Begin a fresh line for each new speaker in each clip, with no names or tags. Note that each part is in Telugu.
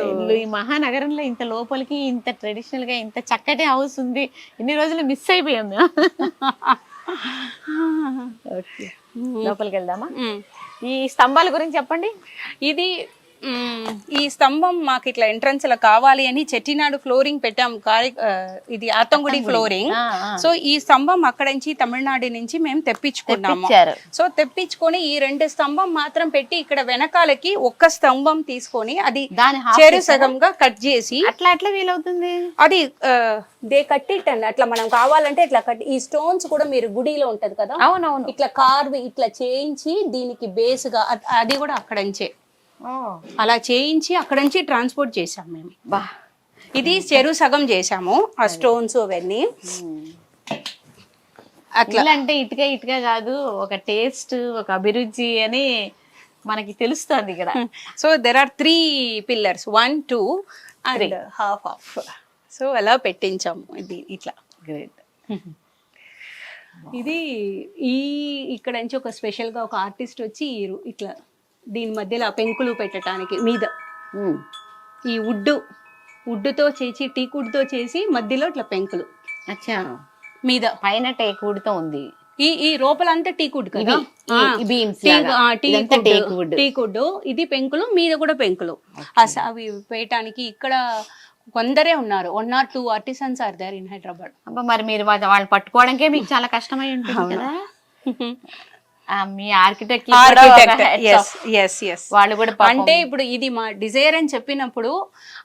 ఇల్లు ఈ మహానగరంలో ఇంత లోపలికి ఇంత ట్రెడిషనల్ గా ఇంత చక్కటి హౌస్ ఉంది. ఇన్ని రోజులు మిస్ అయిపోయాం మేము. ఓకే, లోపలికి వెళ్దామా? ఈ స్తంభాల గురించి చెప్పండి.
ఇది ఈ స్తంభం మాకు ఇట్లా ఎంట్రన్స్ లా కావాలి అని చెట్టినాడు ఫ్లోరింగ్ పెట్టాం. ఇది ఆతంగుడి ఫ్లోరింగ్. సో ఈ స్తంభం అక్కడ నుంచి తమిళనాడు నుంచి మేము తెప్పించుకున్నాము. సో తెప్పించుకొని ఈ 2 స్తంభం మాత్రం పెట్టి ఇక్కడ వెనకాలకి ఒక్క స్తంభం తీసుకొని అది చెరు సగంగా కట్ చేసి
అట్లా ఎట్లా వీలవుతుంది?
అది దే కట్టిట్ అండి. అట్లా మనం కావాలంటే ఇట్లా కట్టి ఈ స్టోన్స్ కూడా మీరు గుడిలో ఉంటది కదా,
అవునవును,
ఇట్లా కార్వ్ ఇట్లా చేయించి దీనికి బేస్ గా అది కూడా అక్కడ నుంచే అలా చేయించి అక్కడ నుంచి ట్రాన్స్పోర్ట్ చేసాం మేము. ఇది చెరు సగం చేసాము ఆ స్టోన్స్ అవన్నీ.
అట్లా అంటే ఇటుక ఇటుక కాదు, ఒక టేస్ట్, ఒక అభిరుచి అని మనకి తెలుస్తుంది ఇక్కడ.
So there are 3 pillars, 1, 2 and half of. సో అలా పెట్టించాము ఇది ఇట్లా.
గ్రేట్.
ఇది ఇక్కడ నుంచి ఒక స్పెషల్ గా ఒక ఆర్టిస్ట్ వచ్చి ఇట్లా దీని మధ్యలో పెంకులు పెట్టడానికి మీద ఈ వుడ్తో చేసి టీక్ వుడ్ తో చేసి మధ్యలో ఇట్లా పెంకులు.
అచ్చా,
మీద
పైన టేక్ వుడ్ తో ఉంది.
ఈ లోపల అంతా టీక్ వుడ్ కదా, టీక్ వుడ్. ఇది పెంకులు, మీద కూడా పెంకులు. అవి వేయటానికి ఇక్కడ కొందరే ఉన్నారు. 1 or 2 artisans are there in Hyderabad.
మరి మీరు వాళ్ళు పట్టుకోవడానికే మీకు చాలా కష్టమై ఉంటుంది కదా. మీ ఆర్కిటెక్ట్ వాళ్ళు కూడా
అంటే ఇప్పుడు ఇది మా డిజైర్ అని చెప్పినప్పుడు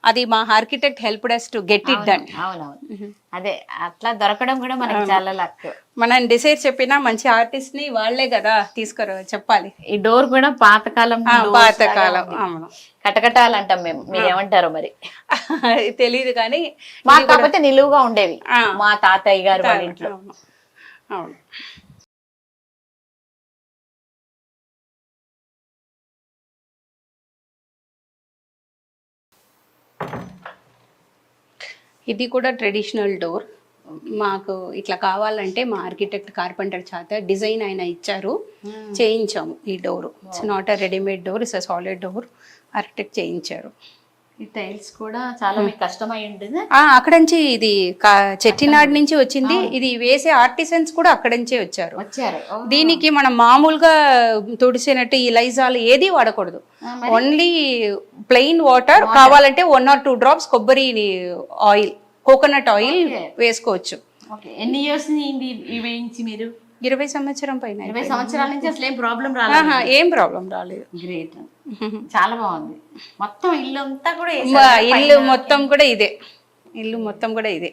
అది మా architect help us to get it done.
అవునవును, అదే అట్లా దొరకడం కూడా మనకి చాలా లక్.
మనం డిజైర్ చెప్పినా మంచి ఆర్టిస్ట్ ని వాళ్ళే కదా చెప్పాలి.
ఈ డోర్ కూడా పాతకాలం
అవును,
కటకటాలు అంటాం మేము, మీరు ఏమంటారో మరి
తెలియదు కానీ
మాకు కాకపోతే నిలువుగా ఉండేవి మా తాతయ్య గారు వాళ్ళ ఇంట్లో.
అవును. ఇది కూడా ట్రెడిషనల్ డోర్. మాకు ఇట్లా కావాలంటే మా ఆర్కిటెక్ట్ కార్పెంటర్ చేత డిజైన్ ఆయన ఇచ్చారు, చేయించాము. ఈ door it's not a readymade door, it's a solid door. Architect చేయించారు.
ఈ టైల్స్ కూడా చాలా మీకు కష్టమై ఉంటుంది.
అక్కడ నుంచి ఇది చెట్టినాడు నుంచి వచ్చింది. ఇది వేసే ఆర్టిసన్స్ కూడా అక్కడ నుంచే వచ్చారు. దీనికి మనం మామూలుగా తుడిసినట్టు ఈ లైజాల్ ఏది వాడకూడదు. ఓన్లీ ప్లెయిన్ వాటర్, కావాలంటే 1 or 2 drops కొబ్బరి ఆయిల్, కోకోనట్ ఆయిల్ వేసుకోవచ్చు.
ఎన్ని ఇయర్స్ వేయించి మీరు?
20 సంవత్సరం పైన.
20 సంవత్సరాల నుంచి అసలు ఏం ప్రాబ్లం రాలేదు?
ఏం ప్రాబ్లం రాలేదు.
గ్రేట్, చాలా బాగుంది. మొత్తం ఇల్లు అంతా కూడా
ఇల్లు మొత్తం కూడా ఇదే. ఇల్లు మొత్తం కూడా ఇదే.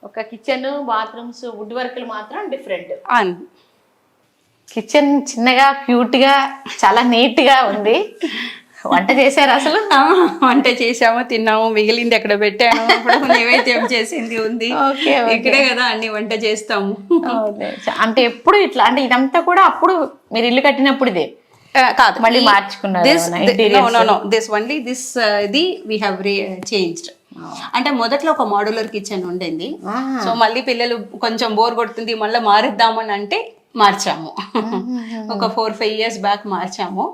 ఒక కిచెన్, బాత్రూమ్స్, వుడ్ వర్క్లు మాత్రం డిఫరెంట్. కిచెన్ చిన్నగా క్యూట్ గా చాలా నీట్ గా ఉంది. వంట చేశారు అసలు?
వంట చేసాము, తిన్నాము, మిగిలింది ఎక్కడ పెట్టాను. నైవేద్యం చేసింది ఉంది ఇక్కడే కదా, అన్ని వంట చేస్తాము.
అంటే ఎప్పుడు ఇట్లా అంటే ఇదంతా కూడా అప్పుడు మీరు ఇల్లు కట్టినప్పుడు ఇదే
కాదు,
మళ్ళీ మార్చుకున్నారు?
అంటే మొదట్లో ఒక మోడ్యులర్ కిచెన్ ఉండింది. సో మళ్ళీ పిల్లలు కొంచెం బోర్ కొడుతుంది, మళ్ళీ మారుద్దామని అంటే మార్చాము. ఒక 4-5 years బ్యాక్ మార్చాము.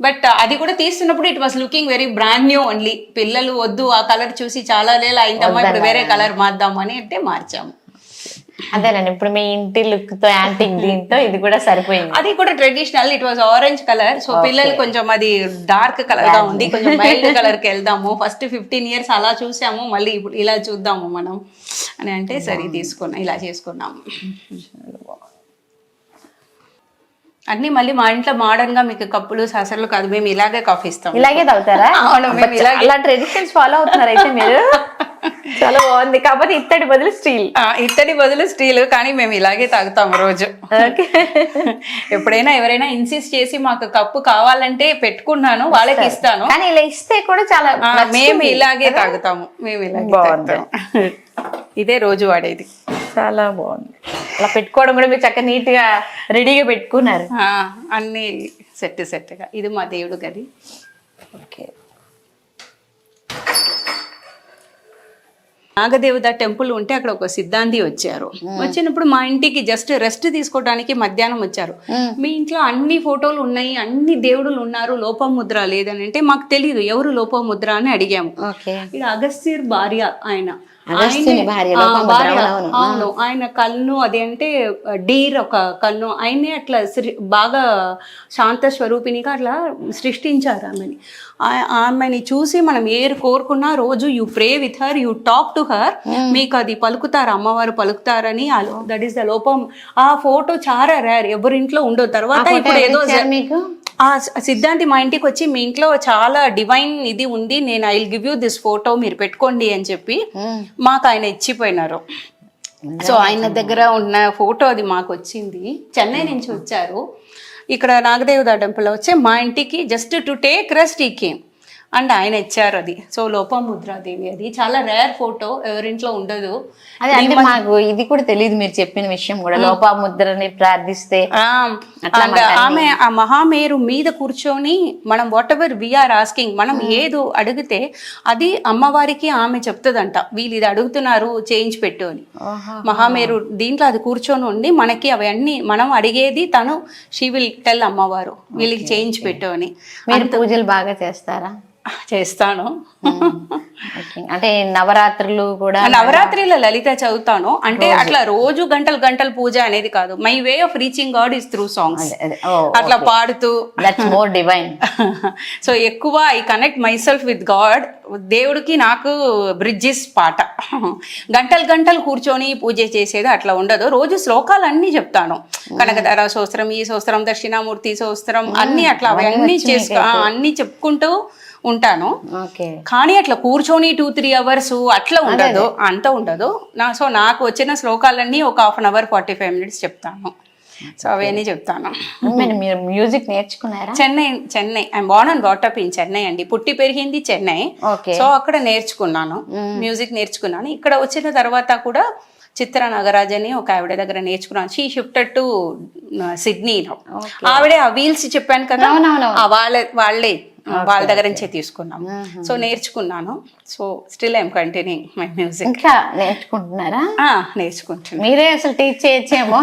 బట్ అది కూడా తీస్తున్నప్పుడు it was looking very brand new only. పిల్లలు వద్దు ఆ కలర్ చూసి చాలా లేలా అయిందమ్మా, ఇప్పుడు వేరే కలర్ మార్దాము అని అంటే మార్చాము.
అదేనండి, ఇప్పుడు మీ ఇంటి లుక్ తో యాంటిక్ దీంతో ఇది కూడా సరిపోయింది.
అది కూడా traditional. It was orange colour. So పిల్లలు కొంచెం అది డార్క్ కలర్ గా ఉంది, కొంచెం మైల్డ్ కలర్ కి వెళ్దాము. ఫస్ట్ 15 years అలా చూసాము, మళ్ళీ ఇప్పుడు ఇలా చూద్దాము మనం అని అంటే సరే తీసుకున్నాం, ఇలా చేసుకున్నాము. అన్ని మళ్ళీ మా ఇంట్లో మోడర్న్ గా మీకు కప్పులు, సాసర్లు కాదు, మేము ఇలాగే కాఫీ ఇస్తాం.
ఇలాగే తాగుతారా? అలా ట్రెడిషన్స్ ఫాలో అవుతున్నారు అయితే మీరు. చాలా బాగుంది. కాకపోతే ఇత్తడి బదులు స్టీల్.
ఇత్తడి బదులు స్టీల్, కానీ మేము ఇలాగే తాగుతాం రోజు. ఎప్పుడైనా ఎవరైనా ఇన్సిస్ట్ చేసి మాకు కప్పు కావాలంటే పెట్టుకున్నాను, వాళ్ళకి ఇస్తాను.
కానీ ఇలా ఇస్తే కూడా చాలా,
మేము ఇలాగే తాగుతాము. మేము ఇలాగే తాగుతాం. ఇదే రోజు వాడేది.
చాలా బాగుంది. అలా పెట్టుకోవడం కూడా మీరు చక్కగా నీట్ గా రెడీగా పెట్టుకున్నారు.
అన్ని సెట్గా. ఇది మా దేవుడు గది.
ఓకే,
నాగదేవత టెంపుల్ ఉంటే అక్కడ ఒక సిద్ధాంతి వచ్చారు. వచ్చినప్పుడు మా ఇంటికి జస్ట్ రెస్ట్ తీసుకోవడానికి మధ్యాహ్నం వచ్చారు. మీ ఇంట్లో అన్ని ఫోటోలు ఉన్నాయి, అన్ని దేవుడులు ఉన్నారు, లోపముద్ర లేదని అంటే మాకు తెలియదు ఎవరు లోపముద్ర అని అడిగాము. ఇది అగస్త్యర్ భార్య, ఆయన అవును, ఆయన కన్ను అది అంటే డీర్ ఒక కన్ను, ఆయనే అట్లా బాగా శాంత స్వరూపిణిగా అట్లా సృష్టించారు ఆమెని. ఆమెని చూసి మనం ఏరు కోరుకున్నా రోజు you pray with her, you talk to her, మీకు అది పలుకుతారు, అమ్మవారు పలుకుతారని. దట్ ఈస్ ద లోపం. ఆ ఫోటో చాలా రేర్, ఎవరింట్లో ఉండదు. తర్వాత ఇప్పుడు ఏదో మీకు ఆ సిద్ధాంతి మా ఇంటికి వచ్చి మీ ఇంట్లో చాలా డివైన్ ఇది ఉంది, నేను I will give you this photo, మీరు పెట్టుకోండి అని చెప్పి మాకు ఆయన ఇచ్చిపోయినారు. సో ఆయన దగ్గర ఉన్న ఫోటో అది మాకు వచ్చింది. చెన్నై నుంచి వచ్చారు, ఇక్కడ నాగదేవత టెంపుల్ వచ్చి మా ఇంటికి జస్ట్ టు టేక్ రెస్ట్ ఈ కేమ్ అండ్ ఆయన ఇచ్చారు అది. సో లోపముద్రాదేవి అది చాలా రేర్ ఫోటో, ఎవరింట్లో ఉండదు.
అదే అంటే మాకు ఇది కూడా తెలియదు, మీరు చెప్పిన విషయం కూడా. లోపముద్రని ప్రార్థిస్తే
ఆమె ఆ మహామేరు మీద కూర్చొని మనం వాట్ ఎవర్ వీఆర్ ఆస్కింగ్, మనం ఏదో అడిగితే అది అమ్మవారికి ఆమె చెప్తుందంట, వీళ్ళు ఇది అడుగుతున్నారు చేయించి పెట్టు అని. మహామేరు దీంట్లో అది కూర్చొని ఉండి మనకి అవన్నీ మనం అడిగేది తను షీ విల్ టెల్ అమ్మవారు వీళ్ళకి చేయించి పెట్టు అని.
మీరు పూజలు బాగా చేస్తారా?
చేస్తాను.
అంటే నవరాత్రులు కూడా,
నవరాత్రిలో లలిత చదువుతాను. అంటే అట్లా రోజు గంటలు గంటలు పూజ అనేది కాదు. My way of reaching God is through songs. అట్లా పాడుతూ,
దట్స్ మోర్ డివైన్.
సో ఎక్కువ I connect my self with God. దేవుడికి నాకు బ్రిడ్జెస్ పాట. గంటలు గంటలు కూర్చొని పూజ చేసేది అట్లా ఉండదు. రోజు శ్లోకాలు అన్నీ చెప్తాను. కనకదార స్తోత్రం, ఈ స్తోత్రం, దక్షిణామూర్తి స్తోత్రం, అన్నీ అట్లా అవన్నీ అన్నీ చెప్పుకుంటూ ఉంటాను. కానీ అట్లా కూర్చొని 2-3 hours అట్లా ఉండదు, అంత ఉండదు. సో నాకు వచ్చిన శ్లోకాలన్నీ ఒక 1/2 hour 45 minutes చెప్తాను. సో అవన్నీ చెప్తాను.
మీరు మ్యూజిక్ నేర్చుకున్నారా?
Chennai I'm Born and brought up in Chennai అండి. పుట్టి పెరిగింది చెన్నై. సో అక్కడ నేర్చుకున్నాను, మ్యూజిక్ నేర్చుకున్నాను. ఇక్కడ వచ్చిన తర్వాత కూడా చిత్ర నాగరాజ్ అని ఒక ఆవిడ దగ్గర నేర్చుకున్నాను. షీ షిఫ్టెడ్ టు సిడ్నీలో. ఆవిడే ఆ వీల్స్ చెప్పాను కదా, వాళ్ళే వాళ్ళ దగ్గర నుంచే తీసుకున్నాము. సో నేర్చుకున్నాను. So still I'm continuing my music.
ఇంకా నేర్చుకుంటున్నారా?
నేర్చుకుంటున్నాను.
మీరే అసలు టీచ్ చేయొచ్చేమో.